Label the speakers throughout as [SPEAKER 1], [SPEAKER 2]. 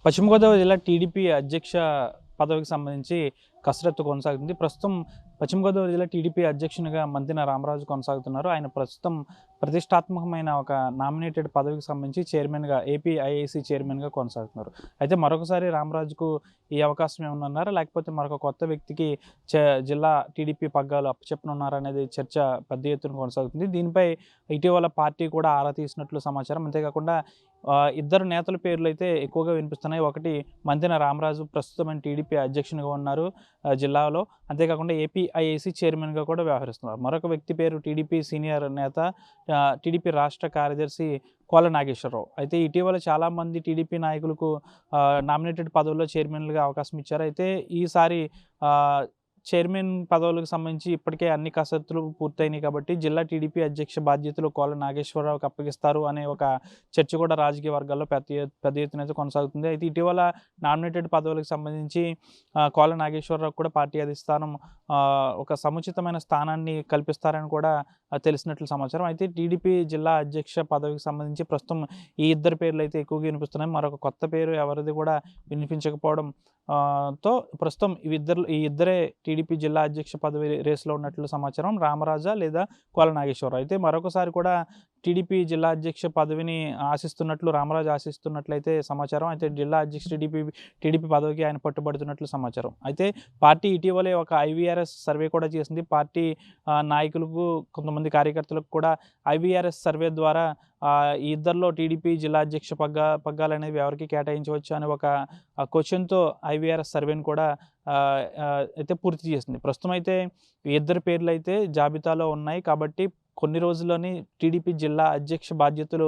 [SPEAKER 1] పశ్చిమ గోదావరి జిల్లా టీడీపీ అధ్యక్ష పదవికి సంబంధించి కసరత్తు కొనసాగుతుంది. ప్రస్తుతం పశ్చిమ గోదావరి జిల్లా టీడీపీ అధ్యక్షునిగా మంతెన రామరాజు కొనసాగుతున్నారు. ఆయన ప్రస్తుతం ప్రతిష్టాత్మకమైన ఒక నామినేటెడ్ పదవికి సంబంధించి చైర్మన్గా ఏపీఐఐసి చైర్మన్గా కొనసాగుతున్నారు. అయితే మరొకసారి రామరాజుకు ఈ అవకాశం ఏమన్నారా, లేకపోతే మరొక కొత్త వ్యక్తికి జిల్లా టీడీపీ పగ్గాలు అప్పచెప్పనున్నారా అనేది చర్చ పెద్ద ఎత్తున కొనసాగుతుంది. దీనిపై ఇటీవల పార్టీ కూడా ఆరా తీసినట్లు సమాచారం. అంతేకాకుండా ఇద్దరు నేతల పేర్లు అయితే ఎక్కువగా వినిపిస్తున్నాయి. ఒకటి మంతెన రామరాజు ప్రస్తుతం టీడీపీ అధ్యక్షునిగా ఉన్నారు జిల్లాలో. అంతేకాకుండా ఏపీఐఐసి చైర్మన్గా కూడా వ్యవహరిస్తున్నారు. మరొక వ్యక్తి పేరు టీడీపీ సీనియర్ నేత, టీడీపీ రాష్ట్ర కార్యదర్శి కోల నాగేశ్వరరావు. అయితే ఇటీవల చాలామంది టీడీపీ నాయకులకు నామినేటెడ్ పదవుల్లో చైర్మన్లుగా అవకాశం ఇచ్చారు. అయితే ఈసారి చైర్మన్ పదవులకు సంబంధించి ఇప్పటికే అన్ని కసరత్తులు పూర్తయినాయి కాబట్టి జిల్లా టీడీపీ అధ్యక్ష బాధ్యతలు కోల నాగేశ్వరరావుకి అప్పగిస్తారు అనే ఒక చర్చ కూడా రాజకీయ వర్గాల్లో పెద్ద ఎత్తున అయితే కొనసాగుతుంది. అయితే ఇటీవల నామినేటెడ్ పదవులకు సంబంధించి కోల నాగేశ్వరరావు కూడా పార్టీ అధిష్టానం ఒక సముచితమైన స్థానాన్ని కల్పిస్తారని కూడా తెలిసినట్లు సమాచారం. అయితే టీడీపీ జిల్లా అధ్యక్ష పదవికి సంబంధించి ప్రస్తుతం ఈ ఇద్దరు పేర్లు అయితే ఎక్కువగా వినిపిస్తున్నాయి. మరొక కొత్త పేరు ఎవరిది కూడా వినిపించకపోవడం తో ప్రస్తుతం ఈ ఇద్దరే టీడీపీ జిల్లా అధ్యక్ష పదవి రేసులో ఉన్నట్లు సమాచారం. రామరాజా లేదా కోల నాగేశ్వరరావు. అయితే మరొకసారి కూడా టీడీపీ జిల్లా అధ్యక్ష పదవిని ఆశిస్తున్నట్లు రామరాజు ఆశిస్తున్నట్లయితే సమాచారం. అయితే జిల్లా అధ్యక్ష టీడీపీ పదవికి ఆయన పట్టుబడుతున్నట్లు సమాచారం. అయితే పార్టీ ఇటీవలే ఒక ఐవీఆర్ఎస్ సర్వే కూడా చేసింది. పార్టీ నాయకులకు, కొంతమంది కార్యకర్తలకు కూడా ఐవీఆర్ఎస్ సర్వే ద్వారా ఈ ఇద్దరిలో టీడీపీ జిల్లా అధ్యక్ష పగ్గాలు అనేవి ఎవరికి కేటాయించవచ్చు అనే ఒక క్వశ్చన్తో ఐవీఆర్ఎస్ సర్వేని కూడా అయితే పూర్తి చేసింది. ప్రస్తుతం అయితే ఈ ఇద్దరు పేర్లు అయితే జాబితాలో ఉన్నాయి. కాబట్టి కొన్ని రోజుల్లోని టీడీపీ జిల్లా అధ్యక్ష బాధ్యతలు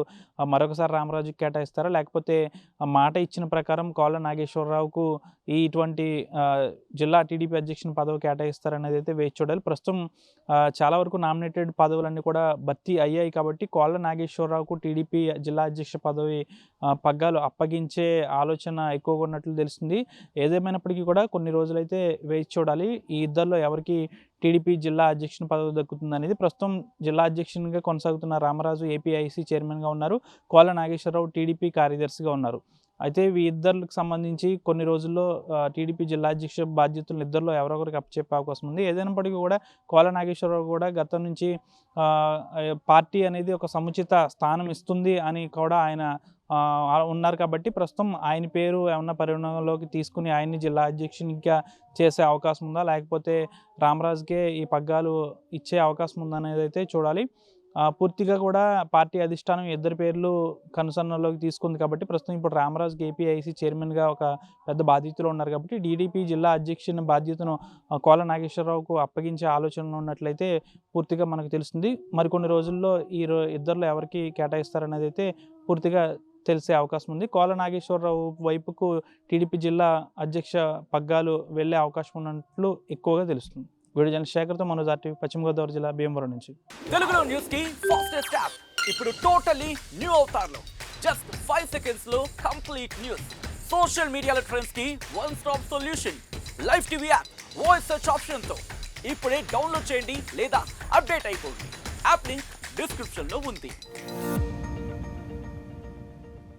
[SPEAKER 1] మరొకసారి రామరాజుకి కేటాయిస్తారా, లేకపోతే మాట ఇచ్చిన ప్రకారం కోల నాగేశ్వరరావుకు ఇటువంటి జిల్లా టీడీపీ అధ్యక్షుని పదవి కేటాయిస్తారనేది అయితే వేచి చూడాలి. ప్రస్తుతం చాలా వరకు నామినేటెడ్ పదవులన్నీ కూడా భర్తీ అయ్యాయి కాబట్టి కోల నాగేశ్వరరావుకు టీడీపీ జిల్లా అధ్యక్ష పదవి పగ్గాలు అప్పగించే ఆలోచన ఎక్కువగా ఉన్నట్లు తెలుస్తుంది. ఏదేమైనప్పటికీ కూడా కొన్ని రోజులైతే వేచి చూడాలి ఈ ఇద్దరిలో ఎవరికి టీడీపీ జిల్లా అధ్యక్షుని పదవి దక్కుతుంది అనేది. ప్రస్తుతం జిల్లా అధ్యక్షునిగా కొనసాగుతున్న రామరాజు ఏపీఐసి చైర్మన్గా ఉన్నారు. కోల నాగేశ్వరరావు టీడీపీ కార్యదర్శిగా ఉన్నారు. అయితే ఈ ఇద్దరికి సంబంధించి కొన్ని రోజుల్లో టీడీపీ జిల్లా అధ్యక్ష బాధ్యతలను ఇద్దరిలో ఎవరొకరికి అప్పచెప్పే అవకాశం ఉంది. ఏదైనప్పటికీ కూడా కోల నాగేశ్వరరావు కూడా గతం నుంచి పార్టీ అనేది ఒక సముచిత స్థానం ఇస్తుంది అని కూడా ఆయన ఉన్నారు. కాబట్టి ప్రస్తుతం ఆయన పేరు ఏమన్నా పరిగణనలోకి తీసుకుని ఆయన్ని జిల్లా అధ్యక్షునిగా చేసే అవకాశం ఉందా, లేకపోతే రామరాజుకే ఈ పగ్గాలు ఇచ్చే అవకాశం ఉందా అనేది అయితే చూడాలి. పూర్తిగా కూడా పార్టీ అధిష్టానం ఇద్దరు పేర్లు కనుసన్నలోకి తీసుకుంది కాబట్టి ప్రస్తుతం ఇప్పుడు రామరాజుకి ఏపీఐసి చైర్మన్గా ఒక పెద్ద బాధ్యతలో ఉన్నారు. కాబట్టి టీడీపీ జిల్లా అధ్యక్షుని బాధ్యతను కోల నాగేశ్వరరావుకు అప్పగించే ఆలోచనలు ఉన్నట్లయితే పూర్తిగా మనకు తెలుస్తుంది. మరికొన్ని రోజుల్లో ఈ ఇద్దరిలో ఎవరికి కేటాయిస్తారనేది అయితే పూర్తిగా తెలిసే అవకాశం ఉంది. కోల నాగేశ్వరరావు వైపుకు టీడీపీ జిల్లా అధ్యక్ష పగ్గాలు వెళ్లే అవకాశం ఉన్నట్లు ఎక్కువగా తెలుస్తుంది. వీడియో జర్నలిస్ట్ శేఖర్తో మనోజ్ RTV, పశ్చిమ గోదావరి జిల్లా భీమవరం నుంచి.
[SPEAKER 2] తెలుగులో న్యూస్ కి ఫాస్టెస్ట్ యాప్ ఇప్పుడు టోటల్లీ న్యూ అవతార్లో జస్ట్ 5 seconds లో కంప్లీట్ న్యూస్. సోషల్ మీడియాలో ట్రెండ్స్ కి one stop solution. Live TV app voice search option తో ఇప్పుడే డౌన్లోడ్ చేయండి లేదా అప్డేట్ అయిపోండి. యాప్ లింక్ డిస్క్రిప్షన్ లో ఉంది.